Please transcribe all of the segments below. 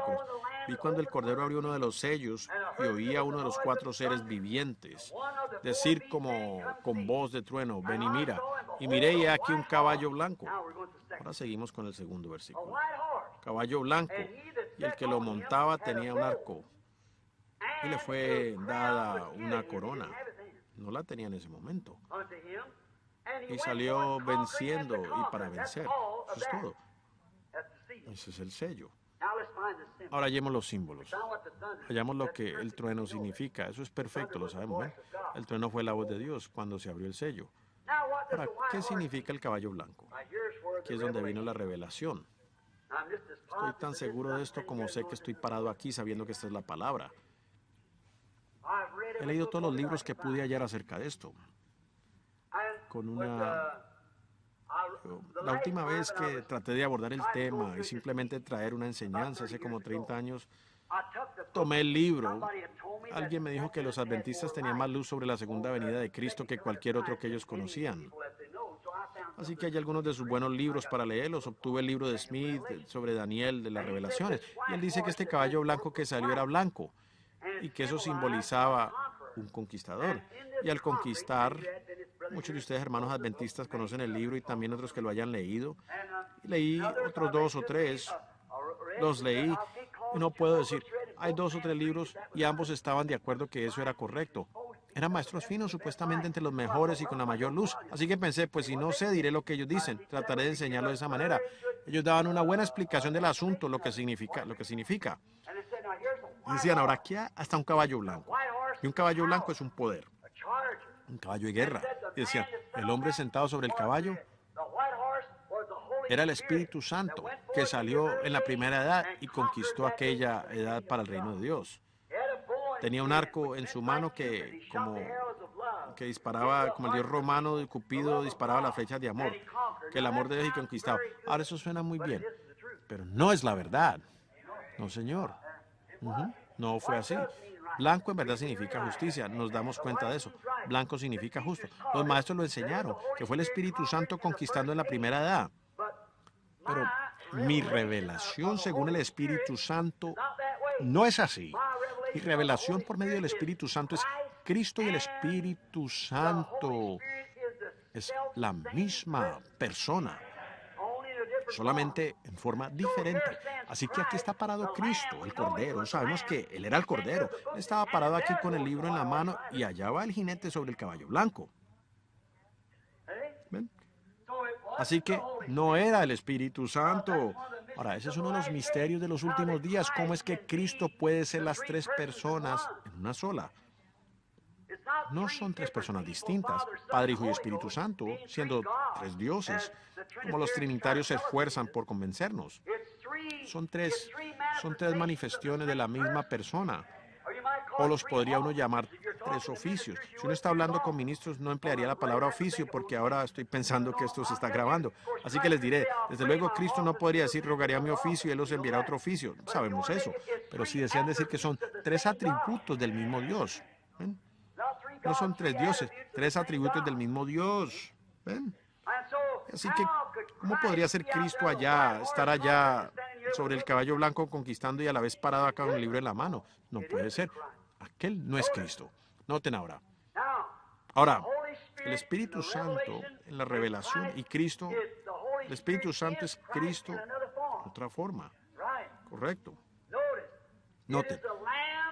versículos. Vi cuando el Cordero abrió uno de los sellos y oí a uno de los cuatro seres vivientes decir como con voz de trueno, ven y mira. Y miré y he aquí un caballo blanco. Ahora seguimos con el segundo versículo. Caballo blanco, y el que lo montaba tenía un arco, y le fue dada una corona. No la tenía en ese momento. Y salió venciendo y para vencer. Eso es todo. Ese es el sello. Ahora hallemos los símbolos. Hallamos lo que el trueno significa. Eso es perfecto, lo sabemos, ¿eh? El trueno fue la voz de Dios cuando se abrió el sello. Ahora, ¿qué significa el caballo blanco? Aquí es donde vino la revelación. Estoy tan seguro de esto como sé que estoy parado aquí sabiendo que esta es la palabra. He leído todos los libros que pude hallar acerca de esto. La última vez que traté de abordar el tema y simplemente traer una enseñanza, hace como 30 años, tomé el libro. Alguien me dijo que los adventistas tenían más luz sobre la segunda venida de Cristo que cualquier otro que ellos conocían. Así que hay algunos de sus buenos libros para leerlos. Obtuve el libro de Smith sobre Daniel de las revelaciones. Y él dice que este caballo blanco que salió era blanco y que eso simbolizaba un conquistador. Y al conquistar, muchos de ustedes, hermanos adventistas, conocen el libro y también otros que lo hayan leído. Leí otros 2 o 3, los leí y no puedo decir, hay 2 o 3 libros y ambos estaban de acuerdo que eso era correcto. Eran maestros finos, supuestamente entre los mejores y con la mayor luz. Así que pensé, pues si no sé, diré lo que ellos dicen. Trataré de enseñarlo de esa manera. Ellos daban una buena explicación del asunto, lo que significa. Y decían, ahora aquí hasta un caballo blanco. Y un caballo blanco es un poder, un caballo de guerra. Y decían, el hombre sentado sobre el caballo era el Espíritu Santo que salió en la primera edad y conquistó aquella edad para el reino de Dios. Tenía un arco en su mano que disparaba, como el dios romano de Cupido disparaba las flechas de amor, que el amor de Dios y conquistaba. Ahora eso suena muy bien, pero no es la verdad. No, señor. No fue así. Blanco en verdad significa justicia, nos damos cuenta de eso. Blanco significa justo. Los maestros lo enseñaron, que fue el Espíritu Santo conquistando en la primera edad. Pero mi revelación según el Espíritu Santo no es así. Mi revelación por medio del Espíritu Santo es Cristo y el Espíritu Santo. Es la misma persona, solamente en forma diferente. Así que aquí está parado Cristo, el Cordero. Sabemos que Él era el Cordero. Él estaba parado aquí con el libro en la mano y allá va el jinete sobre el caballo blanco. ¿Ven? Así que no era el Espíritu Santo. Ahora, ese es uno de los misterios de los últimos días. ¿Cómo es que Cristo puede ser las 3 personas en una sola? No son 3 personas distintas, Padre, Hijo y Espíritu Santo, siendo 3 dioses, como los trinitarios se esfuerzan por convencernos. Son tres manifestaciones de la misma persona. O los podría uno llamar 3 oficios. Si uno está hablando con ministros, no emplearía la palabra oficio porque ahora estoy pensando que esto se está grabando. Así que les diré, desde luego Cristo no podría decir, rogaría mi oficio y Él los enviará otro oficio. Sabemos eso. Pero si desean decir que son 3 atributos del mismo Dios. ¿Ven? No son 3 dioses, 3 atributos del mismo Dios. ¿Ven? Así que, ¿cómo podría ser Cristo allá, estar allá sobre el caballo blanco conquistando y a la vez parado acá con el libro en la mano? No puede ser. Aquel no es Cristo. Noten ahora. Ahora, el Espíritu Santo en la revelación y Cristo, el Espíritu Santo es Cristo en otra forma. Correcto. Noten,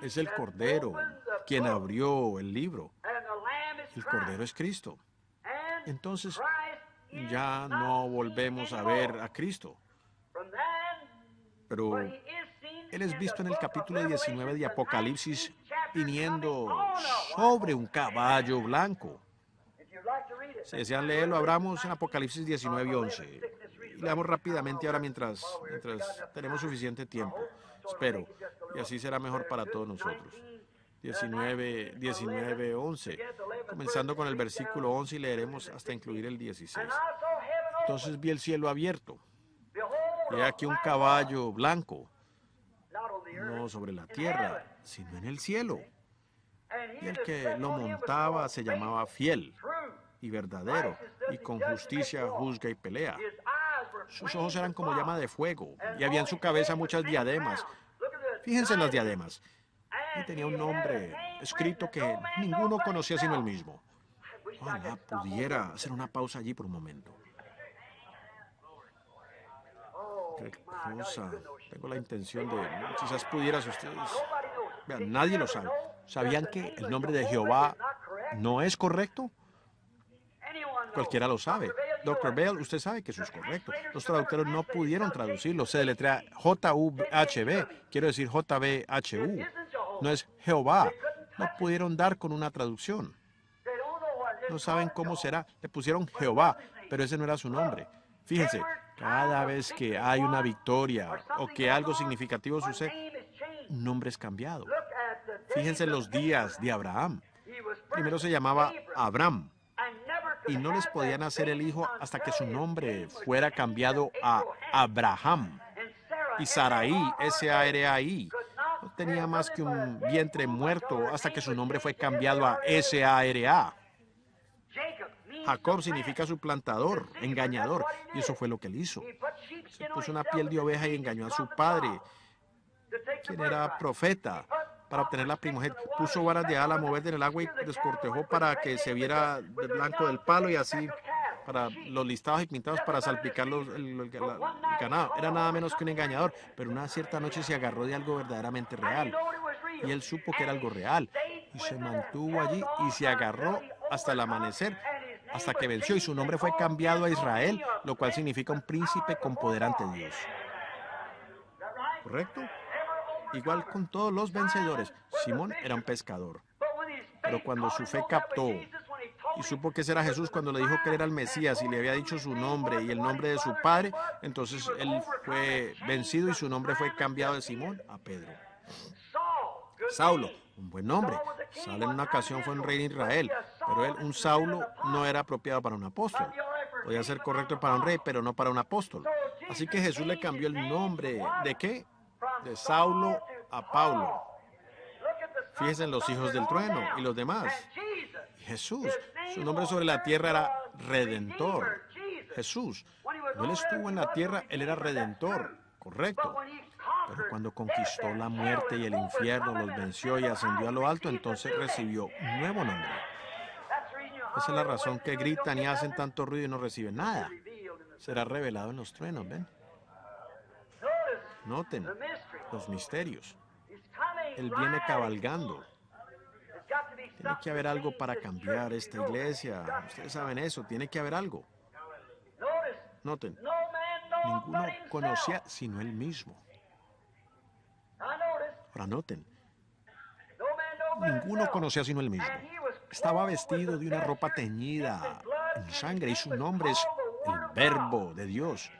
es el Cordero quien abrió el libro. El Cordero es Cristo. Entonces, ya no volvemos a ver a Cristo. Pero Él es visto en el capítulo 19 de Apocalipsis viniendo sobre un caballo blanco. Si desean leerlo, abramos en Apocalipsis 19 y 11. Y leamos rápidamente ahora mientras tenemos suficiente tiempo. Espero. Y así será mejor para todos nosotros. 19, 11. Comenzando con el versículo 11 y leeremos hasta incluir el 16. Entonces vi el cielo abierto. Y he aquí un caballo blanco, no sobre la tierra, sino en el cielo. Y el que lo montaba se llamaba Fiel y Verdadero, y con justicia juzga y pelea. Sus ojos eran como llama de fuego, y había en su cabeza muchas diademas. Fíjense en las diademas. Y tenía un nombre escrito que ninguno conocía sino él mismo. Ojalá pudiera hacer una pausa allí por un momento. Qué cosa. Tengo la intención de, quizás pudieras ustedes. Vean, nadie lo sabe. ¿Sabían que el nombre de Jehová no es correcto? Cualquiera lo sabe. Dr. Bell, usted sabe que eso es correcto. Los traductores no pudieron traducirlo. Se deletrea J-U-H-B, quiero decir J-B-H-U. No es Jehová. No pudieron dar con una traducción. No saben cómo será. Le pusieron Jehová, pero ese no era su nombre. Fíjense, cada vez que hay una victoria o que algo significativo sucede, un nombre es cambiado. Fíjense en los días de Abraham. Primero se llamaba Abram y no les podían hacer el hijo hasta que su nombre fuera cambiado a Abraham. Y Sarai, S-A-R-A-I, no tenía más que un vientre muerto hasta que su nombre fue cambiado a S-A-R-A. Jacob significa suplantador, engañador, y eso fue lo que él hizo. Se puso una piel de oveja y engañó a su padre, quien era profeta, para obtener la primogénita. Puso varas de álamo verde en el agua y descortejó para que se viera el blanco del palo y así para los listados y pintados para salpicar el ganado. Era nada menos que un engañador, pero una cierta noche se agarró de algo verdaderamente real. Y él supo que era algo real y se mantuvo allí y se agarró hasta el amanecer, hasta que venció y su nombre fue cambiado a Israel, lo cual significa un príncipe con poder ante Dios. ¿Correcto? Igual con todos los vencedores. Simón era un pescador, pero cuando su fe captó y supo que ese era Jesús, cuando le dijo que él era el Mesías y le había dicho su nombre y el nombre de su padre, entonces él fue vencido y su nombre fue cambiado de Simón a Pedro. Saulo, un buen nombre. Saulo en una ocasión fue un rey de Israel, pero él, un Saulo, no era apropiado para un apóstol. Podía ser correcto para un rey, pero no para un apóstol. Así que Jesús le cambió el nombre. ¿De qué? De Saulo a Paulo. Fíjense en los hijos del trueno y los demás. Jesús, su nombre sobre la tierra era Redentor. Jesús, cuando él estuvo en la tierra, él era Redentor, correcto. Pero cuando conquistó la muerte y el infierno, los venció y ascendió a lo alto, entonces recibió un nuevo nombre. Esa es la razón que gritan y hacen tanto ruido y no reciben nada. Será revelado en los truenos, ¿ven? Noten los misterios. Él viene cabalgando. Tiene que haber algo para cambiar esta iglesia. Ustedes saben eso, tiene que haber algo. Noten, ninguno conocía sino él mismo. Ahora noten, ninguno conocía sino él mismo. Estaba vestido de una ropa teñida en sangre y su nombre es el Verbo de Dios.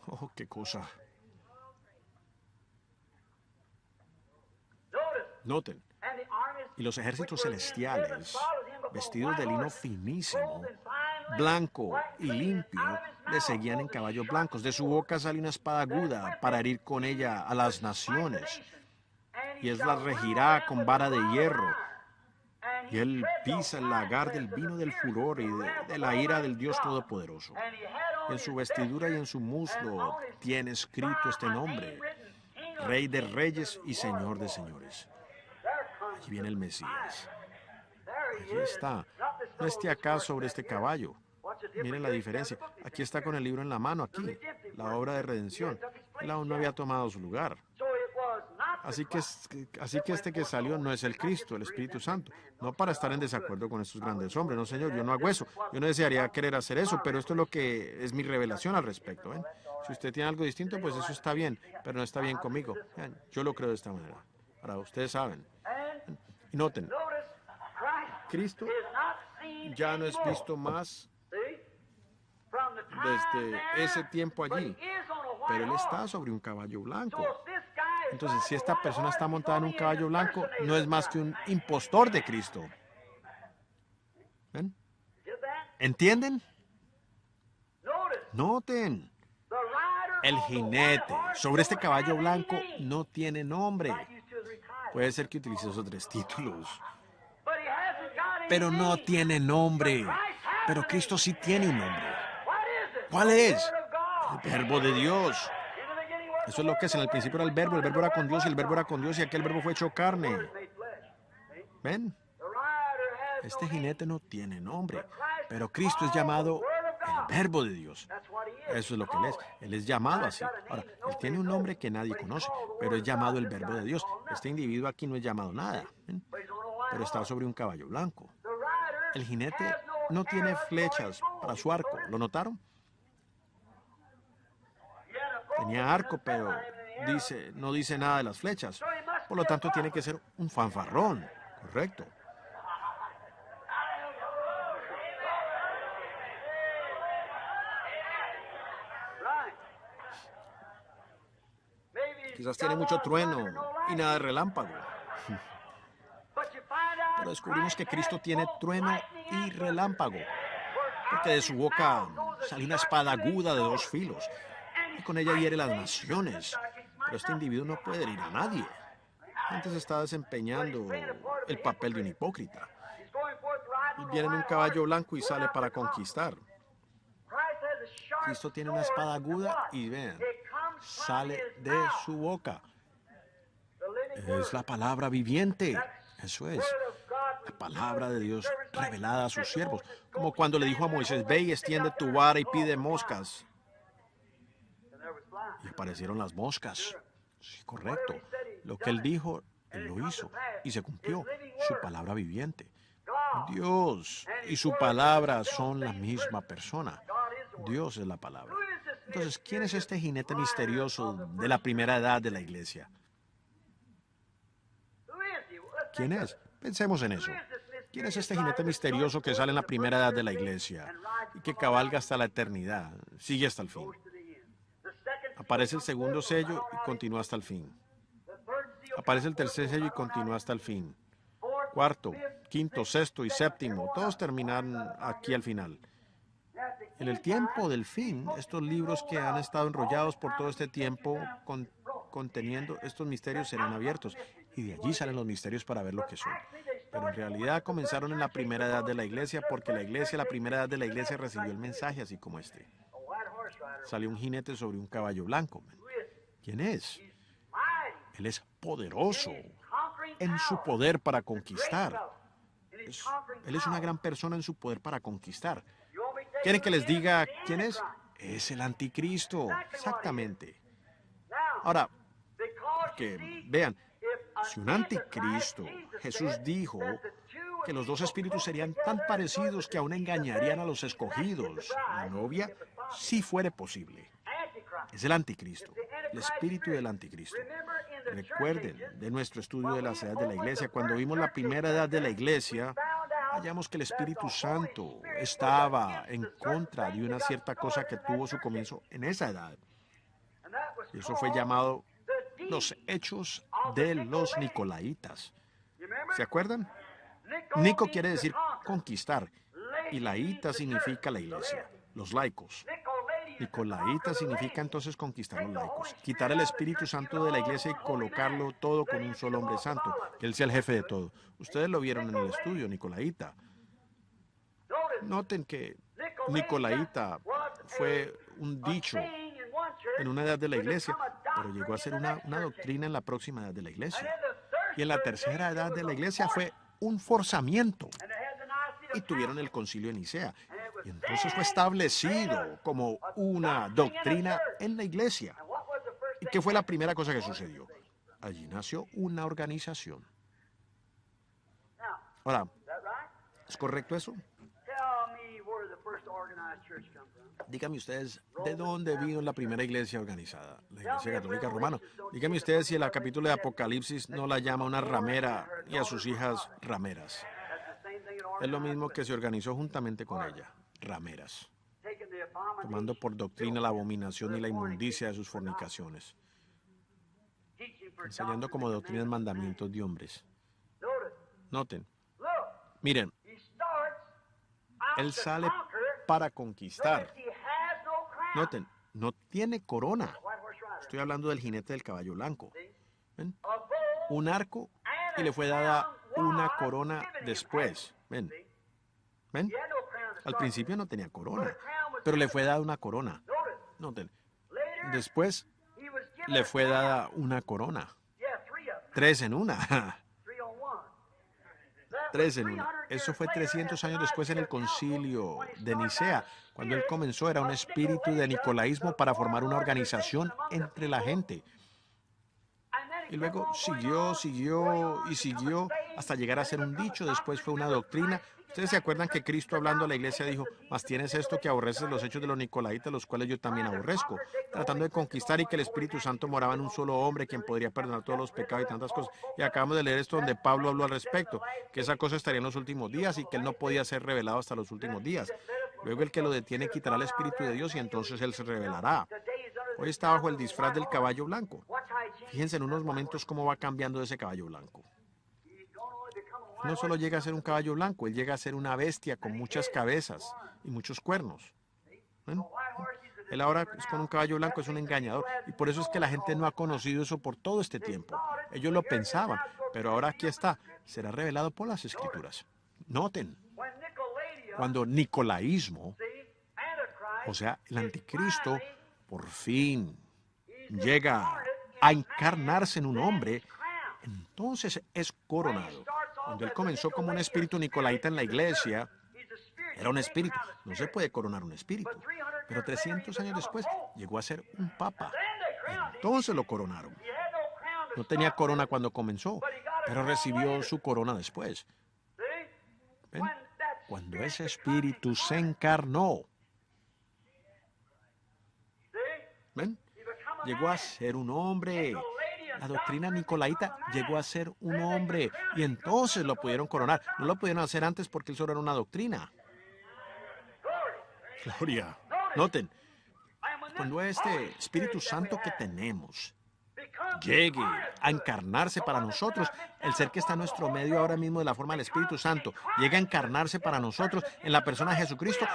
Oh, qué cosa. Noten, y los ejércitos celestiales, vestidos de lino finísimo, blanco y limpio, le seguían en caballos blancos. De su boca sale una espada aguda para herir con ella a las naciones. Y él las regirá con vara de hierro. Y él pisa el lagar del vino del furor y de la ira del Dios Todopoderoso. En su vestidura y en su muslo tiene escrito este nombre: Rey de Reyes y Señor de Señores. Allí viene el Mesías. Allí está. No esté acá sobre este caballo. Miren la diferencia. Aquí está con el libro en la mano, aquí. La obra de redención. Él aún no había tomado su lugar. Así que este que salió no es el Cristo, el Espíritu Santo. No para estar en desacuerdo con estos grandes hombres. No, Señor, yo no hago eso. Yo no desearía querer hacer eso, pero esto es lo que es mi revelación al respecto. ¿Ven? Si usted tiene algo distinto, pues eso está bien, pero no está bien conmigo. Vean, yo lo creo de esta manera. Ahora, ustedes saben. Y noten, Cristo ya no es visto más desde ese tiempo allí, pero él está sobre un caballo blanco. Entonces, si esta persona está montada en un caballo blanco, no es más que un impostor de Cristo. ¿Ven? ¿Entienden? Noten, el jinete sobre este caballo blanco no tiene nombre. Puede ser que utilice esos tres títulos, pero no tiene nombre. Pero Cristo sí tiene un nombre. ¿Cuál es? El Verbo de Dios. Eso es lo que es. En el principio era el verbo era con Dios y el verbo era con Dios y aquel verbo fue hecho carne. ¿Ven? Este jinete no tiene nombre, pero Cristo es llamado el verbo de Dios. Eso es lo que Él es. Él es llamado así. Ahora, Él tiene un nombre que nadie conoce, pero es llamado el verbo de Dios. Este individuo aquí no es llamado nada, ¿ven? Pero está sobre un caballo blanco. El jinete no tiene flechas para su arco. ¿Lo notaron? Tenía arco, pero no dice nada de las flechas. Por lo tanto, tiene que ser un fanfarrón. Correcto. Quizás tiene mucho trueno y nada de relámpago. Pero descubrimos que Cristo tiene trueno y relámpago, porque de su boca sale una espada aguda de 2 filos, y con ella hiere las naciones. Pero este individuo no puede herir a nadie. Antes está desempeñando el papel de un hipócrita. Y viene en un caballo blanco y sale para conquistar. Cristo tiene una espada aguda y vean, sale de su boca. Es la palabra viviente. Eso es. La palabra de Dios revelada a sus siervos. Como cuando le dijo a Moisés, ve y extiende tu vara y pide moscas. Y aparecieron las moscas. Sí, correcto. Lo que él dijo, él lo hizo. Y se cumplió. Su palabra viviente. Dios y su palabra son la misma persona. Dios es la palabra. Entonces, ¿quién es este jinete misterioso de la primera edad de la iglesia? ¿Quién es? Pensemos en eso. ¿Quién es este jinete misterioso que sale en la primera edad de la iglesia y que cabalga hasta la eternidad, sigue hasta el fin? Aparece el segundo sello y continúa hasta el fin. Aparece el tercer sello y continúa hasta el fin. Cuarto, quinto, sexto y séptimo, todos terminan aquí al final. En el tiempo del fin, estos libros que han estado enrollados por todo este tiempo conteniendo estos misterios serán abiertos y de allí salen los misterios para ver lo que son. Pero en realidad comenzaron en la primera edad de la iglesia porque la primera edad de la iglesia recibió el mensaje así como este. Salió un jinete sobre un caballo blanco. ¿Quién es? Él es poderoso en su poder para conquistar. Él es una gran persona en su poder para conquistar. ¿Quieren que les diga quién es? Es el anticristo, exactamente. Ahora, que vean, si un anticristo, Jesús dijo que los 2 espíritus serían tan parecidos que aún engañarían a los escogidos, la novia, si fuere posible. Es el anticristo, el espíritu del anticristo. Recuerden de nuestro estudio de las edades de la iglesia, cuando vimos la primera edad de la iglesia, hallamos que el Espíritu Santo estaba en contra de una cierta cosa que tuvo su comienzo en esa edad. Y eso fue llamado los hechos de los Nicolaitas. ¿Se acuerdan? Nico quiere decir conquistar y laíta significa la iglesia, los laicos. Nicolaíta significa entonces conquistar los laicos, quitar el Espíritu Santo de la iglesia y colocarlo todo con un solo hombre santo, que él sea el jefe de todo. Ustedes lo vieron en el estudio, Nicolaíta. Noten que Nicolaíta fue un dicho en una edad de la iglesia, pero llegó a ser una doctrina en la próxima edad de la iglesia. Y en la tercera edad de la iglesia fue un forzamiento. Y tuvieron el concilio de Nicea. Y entonces fue establecido como una doctrina en la iglesia. ¿Y qué fue la primera cosa que sucedió? Allí nació una organización. Ahora, ¿es correcto eso? Díganme ustedes, ¿de dónde vino la primera iglesia organizada? La Iglesia Católica Romana. Díganme ustedes si el capítulo de Apocalipsis no la llama una ramera y a sus hijas rameras. Es lo mismo que se organizó juntamente con ella, rameras, tomando por doctrina la abominación y la inmundicia de sus fornicaciones, enseñando como doctrinas mandamientos de hombres. Noten, miren, él sale para conquistar. Noten, no tiene corona. Estoy hablando del jinete del caballo blanco. ¿Ven? Un arco y le fue dada una corona después. ¿Ven? ¿Ven? Al principio no tenía corona, pero le fue dada una corona. Noten, después le fue dada una corona. Tres en una. Tres en una. Eso fue 300 años después en el concilio de Nicea. Cuando él comenzó era un espíritu de nicolaísmo para formar una organización entre la gente. Y luego siguió, siguió y siguió hasta llegar a ser un dicho. Después fue una doctrina. Ustedes se acuerdan que Cristo hablando a la iglesia dijo, mas tienes esto que aborreces los hechos de los nicolaitas, los cuales yo también aborrezco, tratando de conquistar y que el Espíritu Santo moraba en un solo hombre, quien podría perdonar todos los pecados y tantas cosas. Y acabamos de leer esto donde Pablo habló al respecto, que esa cosa estaría en los últimos días y que él no podía ser revelado hasta los últimos días. Luego el que lo detiene quitará el Espíritu de Dios y entonces él se revelará. Hoy está bajo el disfraz del caballo blanco. Fíjense en unos momentos cómo va cambiando ese caballo blanco. No solo llega a ser un caballo blanco, él llega a ser una bestia con muchas cabezas y muchos cuernos. ¿Ven? Él ahora es con un caballo blanco, es un engañador. Y por eso es que la gente no ha conocido eso por todo este tiempo. Ellos lo pensaban, pero ahora aquí está. Será revelado por las Escrituras. Noten, cuando nicolaísmo, o sea, el anticristo, por fin llega a encarnarse en un hombre, entonces es coronado. Cuando él comenzó como un espíritu nicolaita en la iglesia, era un espíritu. No se puede coronar un espíritu. Pero 300 años después llegó a ser un papa. Entonces lo coronaron. No tenía corona cuando comenzó, pero recibió su corona después. ¿Ven? Cuando ese espíritu se encarnó. ¿Ven? Llegó a ser un hombre. La doctrina nicolaita llegó a ser un hombre y entonces lo pudieron coronar. No lo pudieron hacer antes porque eso era una doctrina. Gloria. Noten, cuando este Espíritu Santo que tenemos llegue a encarnarse para nosotros, el ser que está en nuestro medio ahora mismo de la forma del Espíritu Santo, llega a encarnarse para nosotros en la persona de Jesucristo,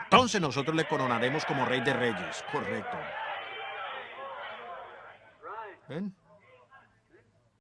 entonces nosotros le coronaremos como Rey de Reyes. Correcto. ¿Ven?